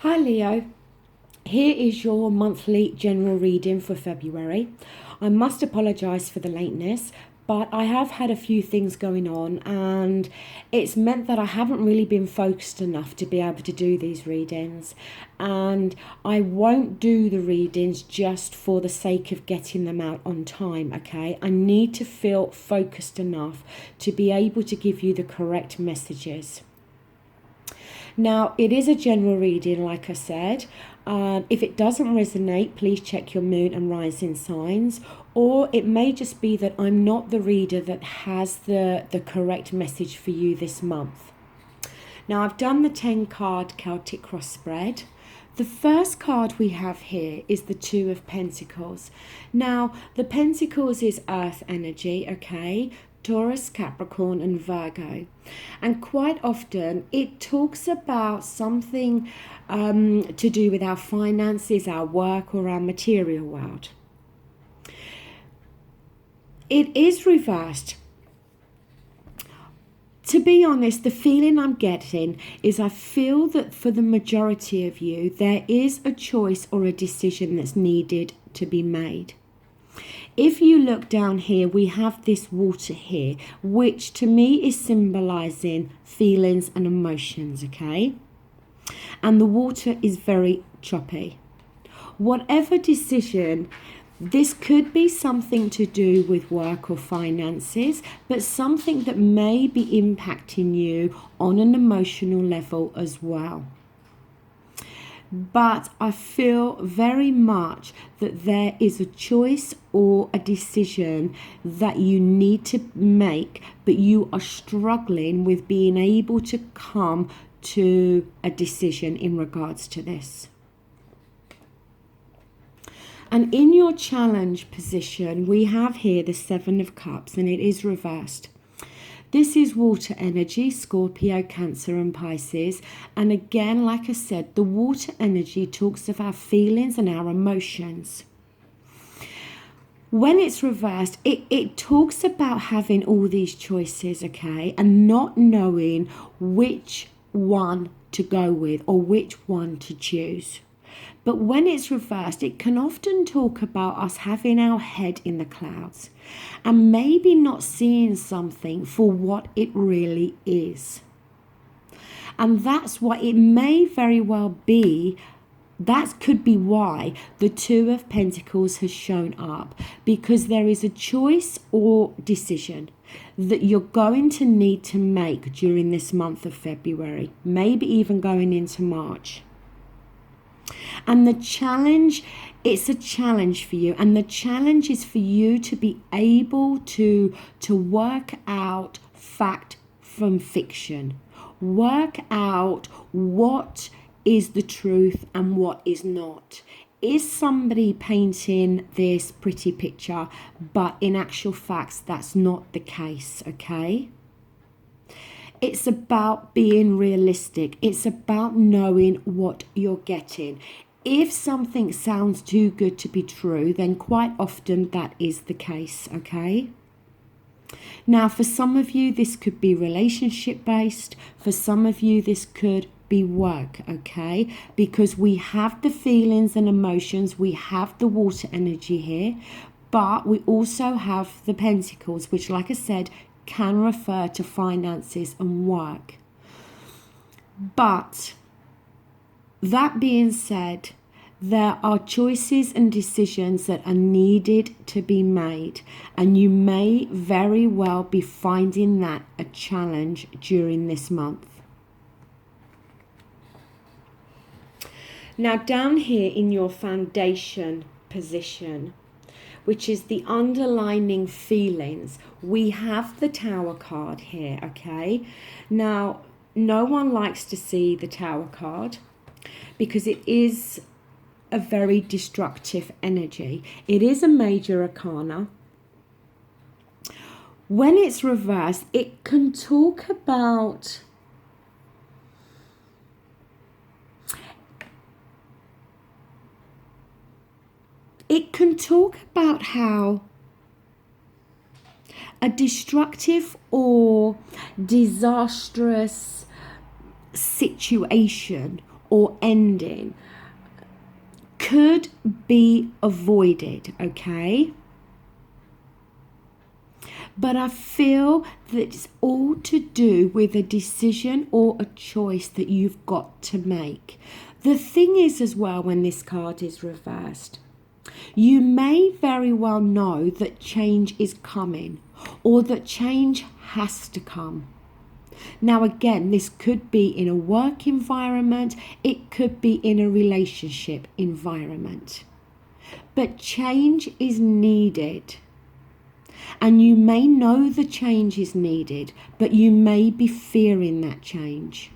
Hi Leo, here is your monthly general reading for February. I must apologise for the lateness, but I have had a few things going on and it's meant that I haven't really been focused enough to be able to do these readings. And I won't do the readings just for the sake of getting them out on time, okay? I need to feel focused enough to be able to give you the correct messages. Now, it is a general reading, like I said. If it doesn't resonate, please check your moon and rising signs. Or it may just be that I'm not the reader that has the correct message for you this month. Now, I've done the 10 card Celtic cross spread. The first card we have here is the Two of Pentacles. Now, the Pentacles is earth energy, okay? Taurus, Capricorn and Virgo. And quite often it talks about something to do with our finances, our work or our material world. It is reversed. To be honest, the feeling I'm getting is I feel that for the majority of you, there is a choice or a decision that's needed to be made. If you look down here, we have this water here, which to me is symbolizing feelings and emotions, okay? And the water is very choppy. Whatever decision, this could be something to do with work or finances, but something that may be impacting you on an emotional level as well. But I feel very much that there is a choice or a decision that you need to make, but you are struggling with being able to come to a decision in regards to this. And in your challenge position, we have here the Seven of Cups, and it is reversed. This is water energy, Scorpio, Cancer and Pisces. And again, like I said, the water energy talks of our feelings and our emotions. When it's reversed, it talks about having all these choices, okay, and not knowing which one to go with or which one to choose. But when it's reversed, it can often talk about us having our head in the clouds and maybe not seeing something for what it really is. And that's why it may very well be, that could be why the Two of Pentacles has shown up, because there is a choice or decision that you're going to need to make during this month of February, maybe even going into March. And the challenge, it's a challenge for you. And the challenge is for you to be able to work out fact from fiction. Work out what is the truth and what is not. Is somebody painting this pretty picture, but in actual facts, that's not the case, okay? It's about being realistic. It's about knowing what you're getting. If something sounds too good to be true, then quite often that is the case, okay? Now, for some of you, this could be relationship based. For some of you, this could be work, okay? Because we have the feelings and emotions. We have the water energy here, but we also have the Pentacles, which, like I said, can refer to finances and work. But that being said, there are choices and decisions that are needed to be made, and you may very well be finding that a challenge during this month. Now, down here in your foundation position, which is the underlining feelings, we have the Tower card here, okay? Now, no one likes to see the Tower card because it is a very destructive energy. It is a major arcana. When it's reversed, it can talk about how a destructive or disastrous situation or ending could be avoided, okay? But I feel that it's all to do with a decision or a choice that you've got to make. The thing is as well, when this card is reversed, you may very well know that change is coming or that change has to come. Now again, this could be in a work environment, it could be in a relationship environment. But change is needed. And you may know the change is needed, but you may be fearing that change.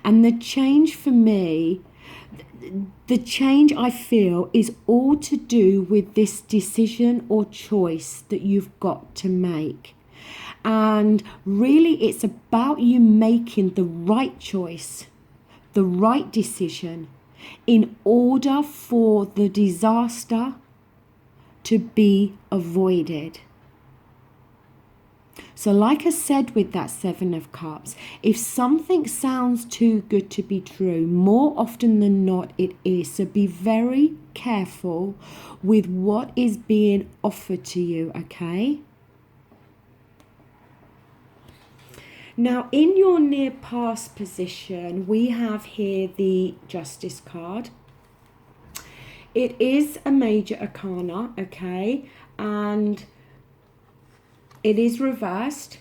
And the change for me, the change I feel is all to do with this decision or choice that you've got to make. And really, it's about you making the right choice, the right decision, in order for the disaster to be avoided. So like I said with that Seven of Cups, if something sounds too good to be true, more often than not it is. So be very careful with what is being offered to you, okay? Now, in your near past position, we have here the Justice card. It is a major arcana, okay? And it is reversed.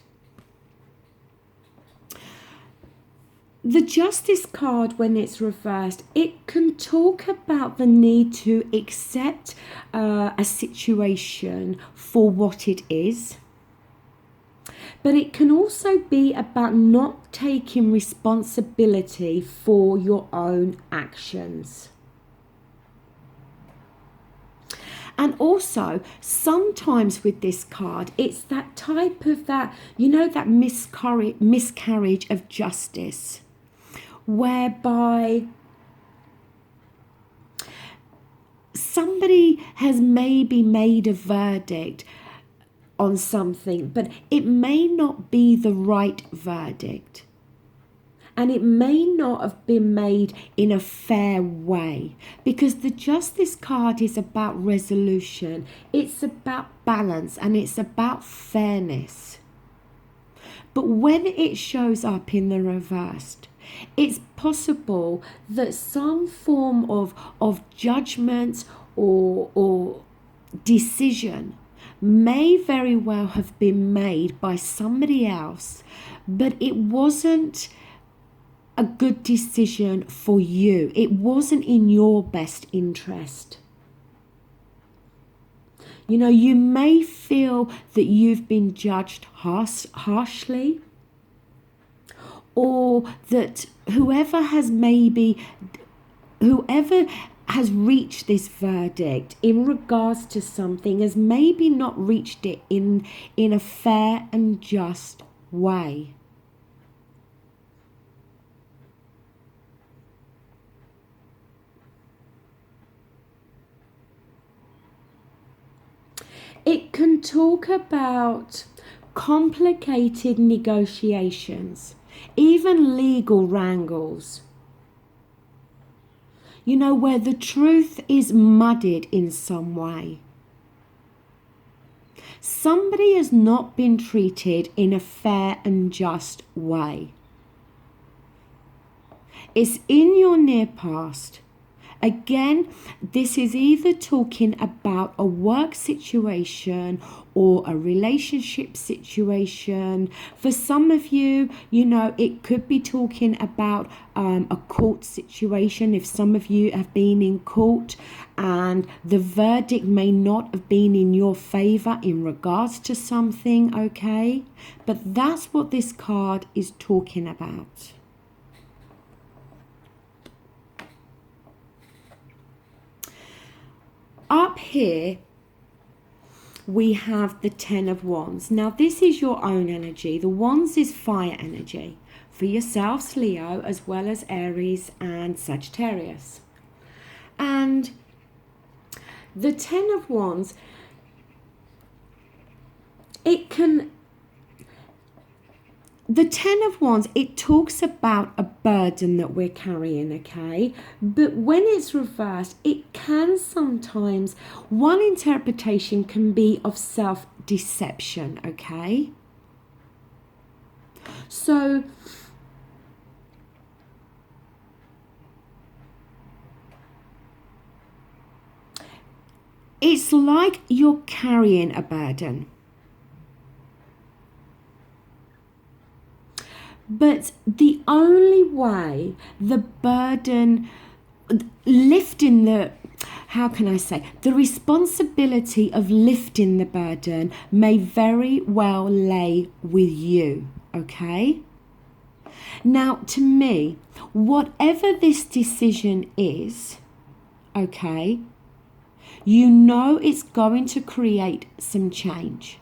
The Justice card, when it's reversed, it can talk about the need to accept a situation for what it is. But it can also be about not taking responsibility for your own actions. And also, sometimes with this card, it's that type of that, you know, that miscarriage of justice, whereby somebody has maybe made a verdict on something, but it may not be the right verdict. And it may not have been made in a fair way, because the Justice card is about resolution. It's about balance and it's about fairness. But when it shows up in the reversed, it's possible that some form of judgment or decision may very well have been made by somebody else, but it wasn't a good decision for you. It wasn't in your best interest. You know, you may feel that you've been judged harshly, or that whoever has reached this verdict in regards to something has maybe not reached it in a fair and just way. It can talk about complicated negotiations, even legal wrangles. You know, where the truth is muddied in some way. Somebody has not been treated in a fair and just way. It's in your near past. Again, this is either talking about a work situation or a relationship situation. For some of you, you know, it could be talking about a court situation. If some of you have been in court and the verdict may not have been in your favor in regards to something, okay? But that's what this card is talking about. Up here, we have the Ten of Wands. Now, this is your own energy. The Wands is fire energy for yourselves, Leo, as well as Aries and Sagittarius. And the Ten of Wands, it can the Ten of Wands, it talks about a burden that we're carrying, okay? But when it's reversed, it can sometimes, one interpretation can be of self-deception, okay? So it's like you're carrying a burden. But the only way the burden, lifting the, how can I say, the responsibility of lifting the burden may very well lay with you, okay? Now, to me, whatever this decision is, okay, you know it's going to create some change.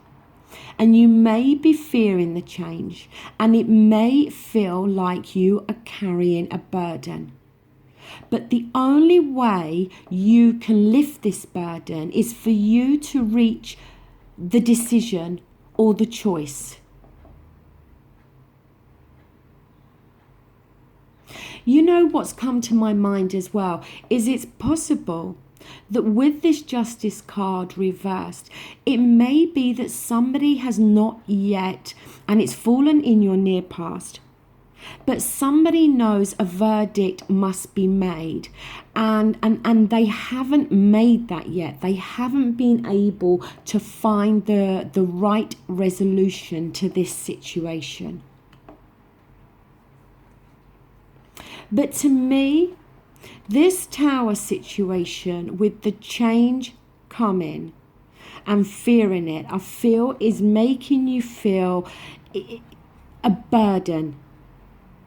And you may be fearing the change, and it may feel like you are carrying a burden. But the only way you can lift this burden is for you to reach the decision or the choice. You know what's come to my mind as well is it's possible that with this Justice card reversed, it may be that somebody has not yet, and it's fallen in your near past, but somebody knows a verdict must be made, and they haven't made that yet. They haven't been able to find the right resolution to this situation. But to me, this Tower situation with the change coming and fearing it, I feel is making you feel a burden.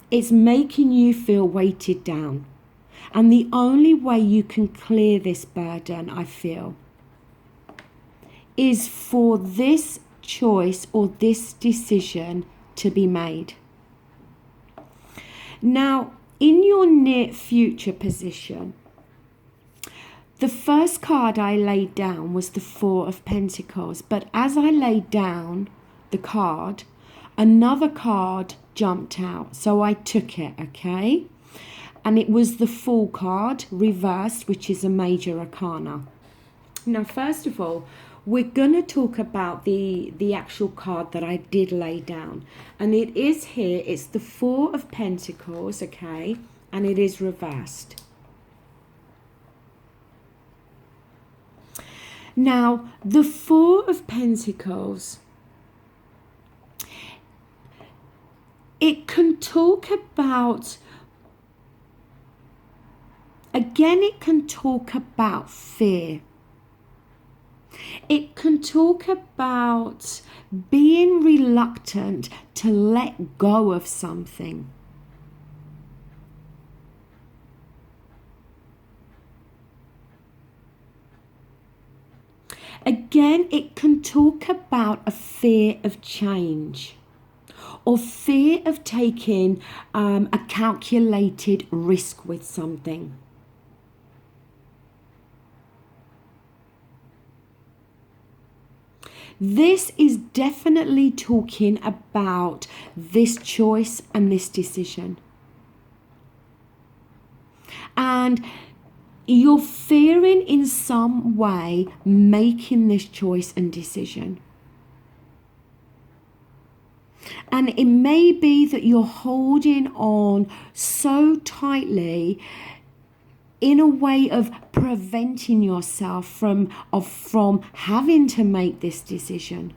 It's making you feel weighted down. And the only way you can clear this burden, I feel, is for this choice or this decision to be made. Now, in your near future position, the first card I laid down was the Four of Pentacles. But as I laid down the card, another card jumped out. So I took it, okay? And it was the Fool card reversed, which is a major arcana. Now, first of all, we're going to talk about the actual card that I did lay down. And it is here. It's the Four of Pentacles, okay? And it is reversed. Now, the Four of Pentacles, it can talk about, again, it can talk about fear. It can talk about being reluctant to let go of something. Again, it can talk about a fear of change or fear of taking a calculated risk with something. This is definitely talking about this choice and this decision. And you're fearing in some way making this choice and decision. And it may be that you're holding on so tightly in a way of preventing yourself from having to make this decision.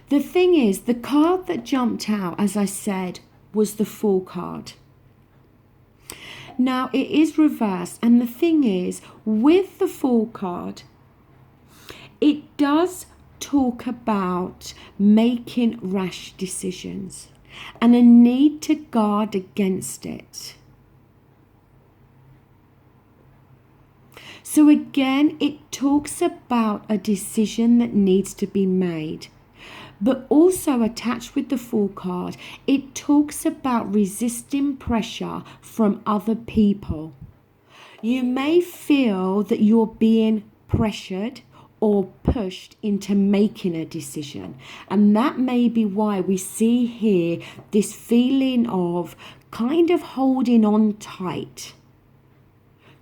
The thing is, the card that jumped out, as I said, was the Fool card. Now, it is reversed, and the thing is, with the Fool card, it does talk about making rash decisions and a need to guard against it. So again, it talks about a decision that needs to be made. But also attached with the Fool card, it talks about resisting pressure from other people. You may feel that you're being pressured or pushed into making a decision. And that may be why we see here this feeling of kind of holding on tight,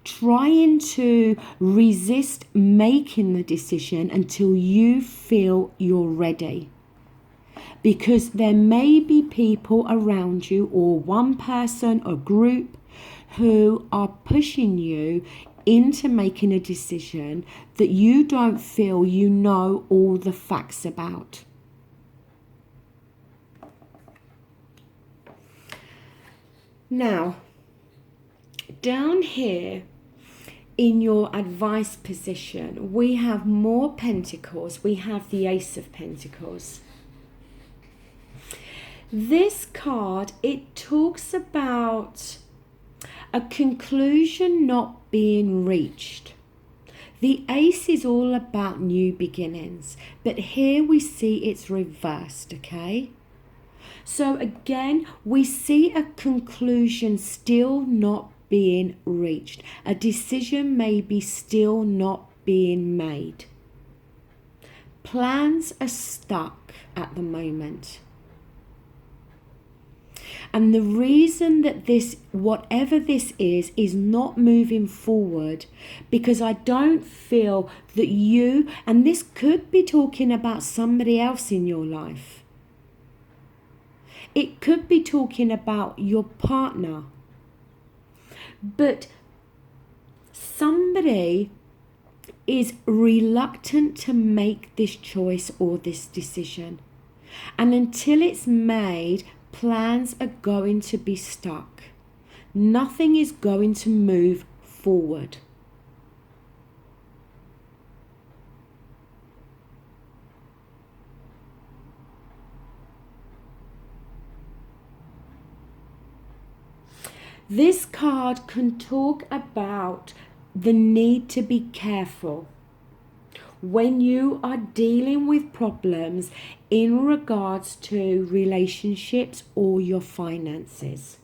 trying to resist making the decision until you feel you're ready. Because there may be people around you, or one person or group, who are pushing you into making a decision that you don't feel you know all the facts about. Now, down here in your advice position, we have more pentacles. We have the Ace of Pentacles. This card, it talks about a conclusion not being reached. The Ace is all about new beginnings, but here we see it's reversed, okay? So again, we see a conclusion still not being reached. A decision may be still not being made. Plans are stuck at the moment. And the reason that this, whatever this is not moving forward, because I don't feel that you, and this could be talking about somebody else in your life. It could be talking about your partner. But somebody is reluctant to make this choice or this decision. And until it's made, plans are going to be stuck. Nothing is going to move forward. This card can talk about the need to be careful when you are dealing with problems in regards to relationships or your finances.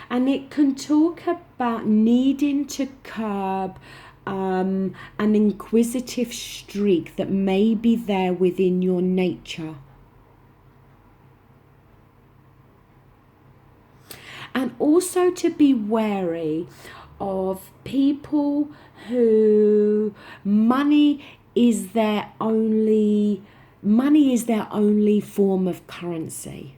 And it can talk about needing to curb an inquisitive streak that may be there within your nature. And also to be wary of people who money is their only form of currency.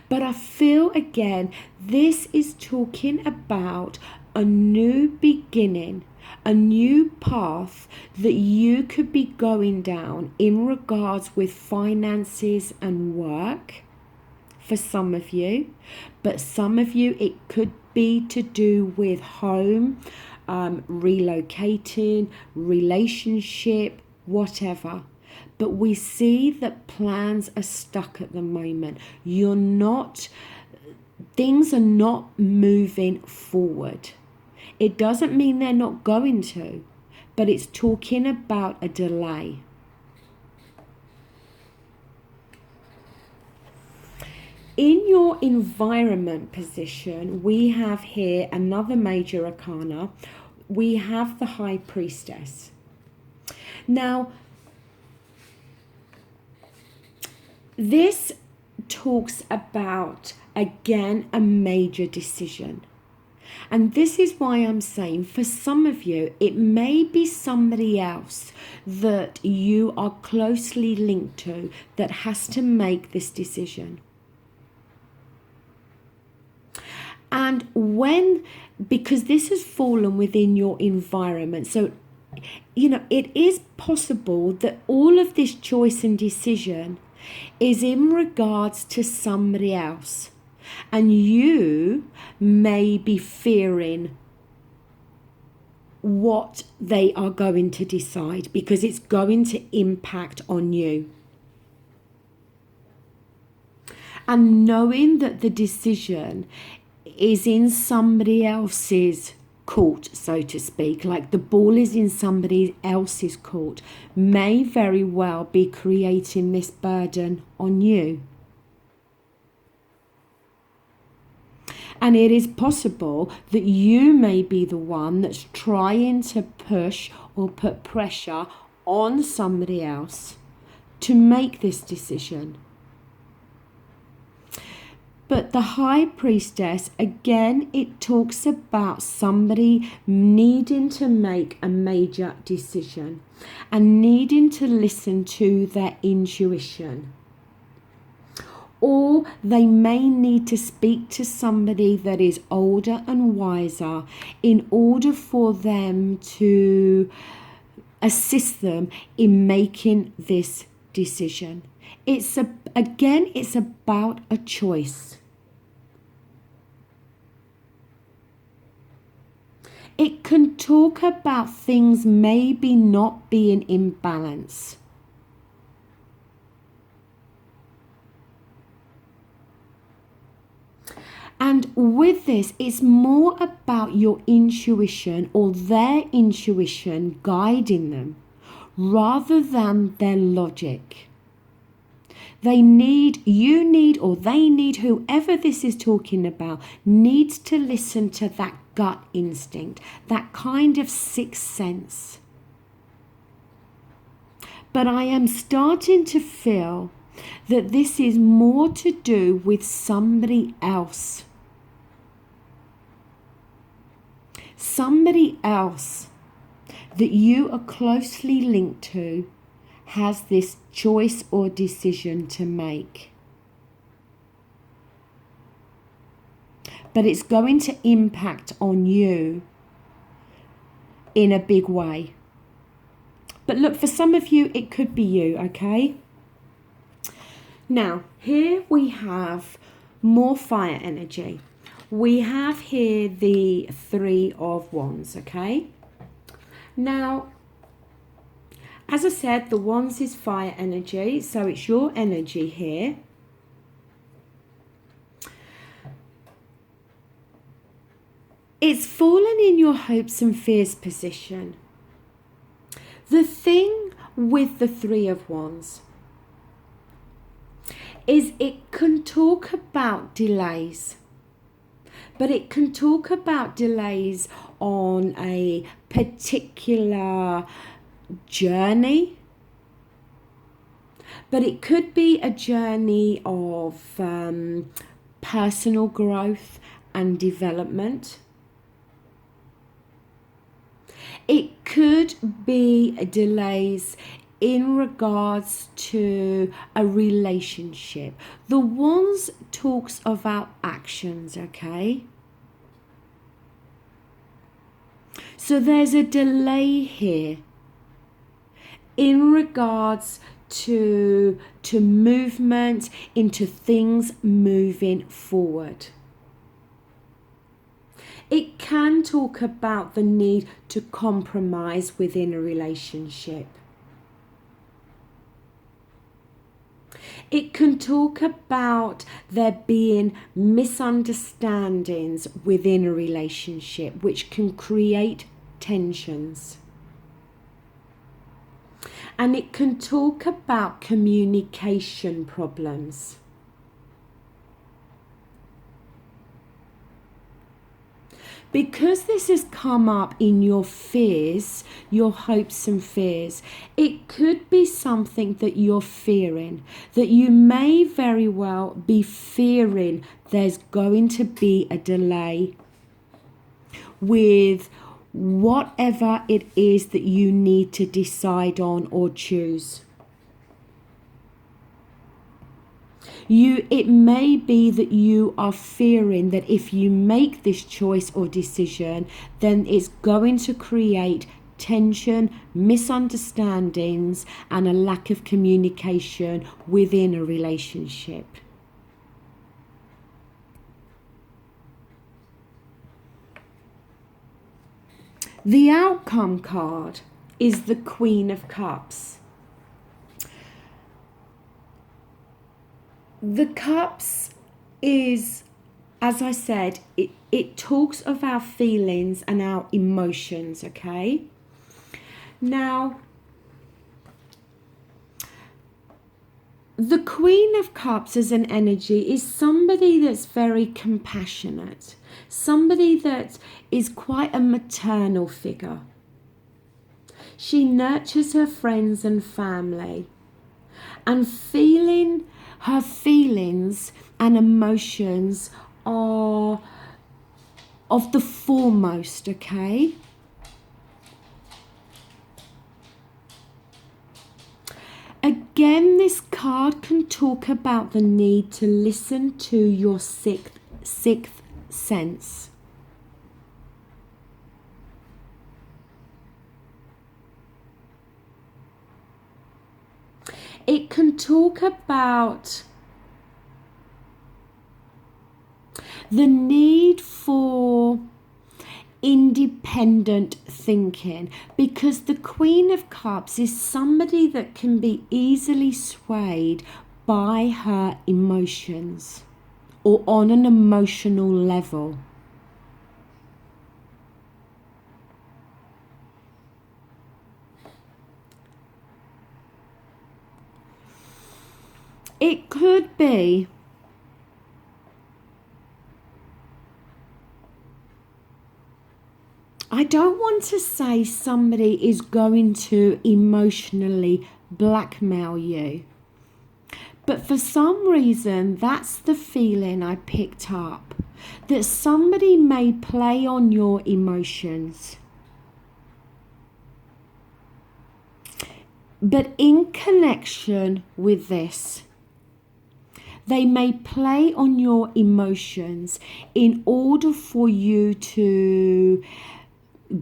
But I feel again, this is talking about a new beginning, a new path that you could be going down in regards with finances and work. For some of you, but some of you it could be to do with home, relocating, relationship, whatever. But we see that plans are stuck at the moment. Things are not moving forward. It doesn't mean they're not going to, but it's talking about a delay. In your environment position, we have here another major arcana. We have the High Priestess. Now, this talks about, again, a major decision. And this is why I'm saying for some of you, it may be somebody else that you are closely linked to that has to make this decision. And because this has fallen within your environment, so, it is possible that all of this choice and decision is in regards to somebody else. And you may be fearing what they are going to decide because it's going to impact on you. And knowing that the decision is in somebody else's court, so to speak, like the ball is in somebody else's court, may very well be creating this burden on you. And it is possible that you may be the one that's trying to push or put pressure on somebody else to make this decision. But the High Priestess, again, it talks about somebody needing to make a major decision and needing to listen to their intuition. Or they may need to speak to somebody that is older and wiser in order for them to assist them in making this decision. It's about a choice. It can talk about things maybe not being in balance. And with this, it's more about your intuition or their intuition guiding them rather than their logic. They need, whoever this is talking about, needs to listen to that gut instinct, that kind of sixth sense. But I am starting to feel that this is more to do with somebody else. Somebody else that you are closely linked to has this choice or decision to make. But it's going to impact on you in a big way. But look, for some of you, it could be you, okay? Now, here we have more fire energy. We have here the Three of Wands, okay? Now, as I said, the Wands is fire energy, so it's your energy here. It's fallen in your hopes and fears position. The thing with the Three of Wands is it can talk about delays. But it can talk about delays on a particular journey. But it could be a journey of personal growth and development. It could be delays in regards to a relationship. The Wands talks about actions, okay? So there's a delay here in regards to movement, into things moving forward. It can talk about the need to compromise within a relationship. It can talk about there being misunderstandings within a relationship, which can create tensions. And it can talk about communication problems. Because this has come up in your fears, your hopes and fears, it could be something that you're fearing, that you may very well be fearing there's going to be a delay with whatever it is that you need to decide on or choose. It may be that you are fearing that if you make this choice or decision, then it's going to create tension, misunderstandings, and a lack of communication within a relationship. The outcome card is the Queen of Cups. The Cups is, as I said, it talks of our feelings and our emotions, okay? Now, The Queen of Cups as an energy is somebody that's very compassionate, somebody that is quite a maternal figure. She nurtures her friends and family, and her feelings and emotions are of the foremost, okay? Again, this card can talk about the need to listen to your sixth sense. It can talk about the need for independent thinking, because the Queen of Cups is somebody that can be easily swayed by her emotions or on an emotional level. It could be I don't want to say somebody is going to emotionally blackmail you, but for some reason that's the feeling I picked up, that somebody may play on your emotions. But in connection with this, they may play on your emotions in order for you to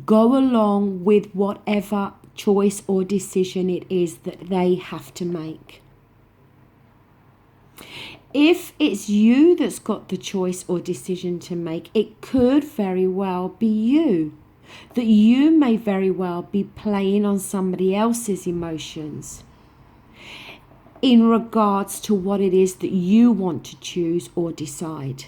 go along with whatever choice or decision it is that they have to make. If it's you that's got the choice or decision to make, it could very well be you. That you may very well be playing on somebody else's emotions in regards to what it is that you want to choose or decide.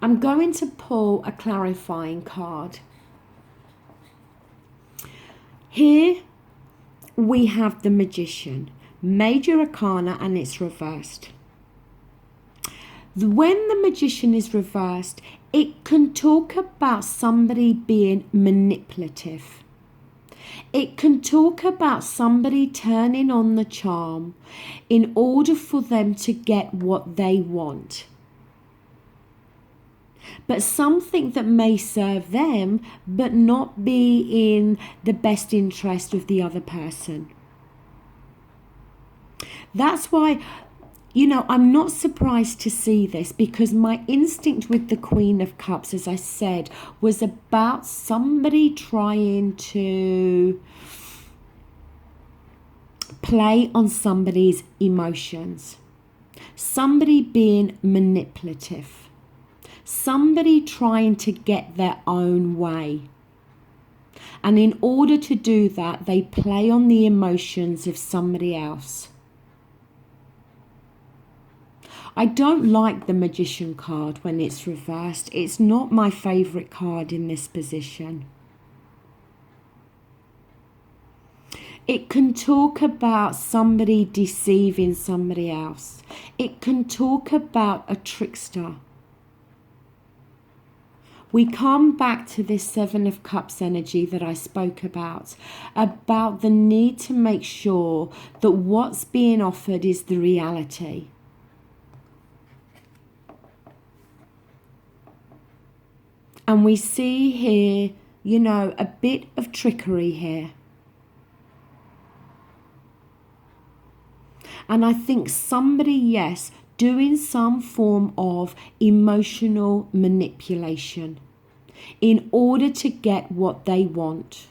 I'm going to pull a clarifying card. Here we have the Magician, Major Arcana, and it's reversed. When the Magician is reversed, it can talk about somebody being manipulative. It can talk about somebody turning on the charm in order for them to get what they want. But something that may serve them but not be in the best interest of the other person. That's why, I'm not surprised to see this, because my instinct with the Queen of Cups, as I said, was about somebody trying to play on somebody's emotions, somebody being manipulative, somebody trying to get their own way. And in order to do that, they play on the emotions of somebody else. I don't like the Magician card when it's reversed. It's not my favourite card in this position. It can talk about somebody deceiving somebody else. It can talk about a trickster. We come back to this Seven of Cups energy that I spoke about the need to make sure that what's being offered is the reality. And we see here, a bit of trickery here. And I think somebody, yes, doing some form of emotional manipulation in order to get what they want.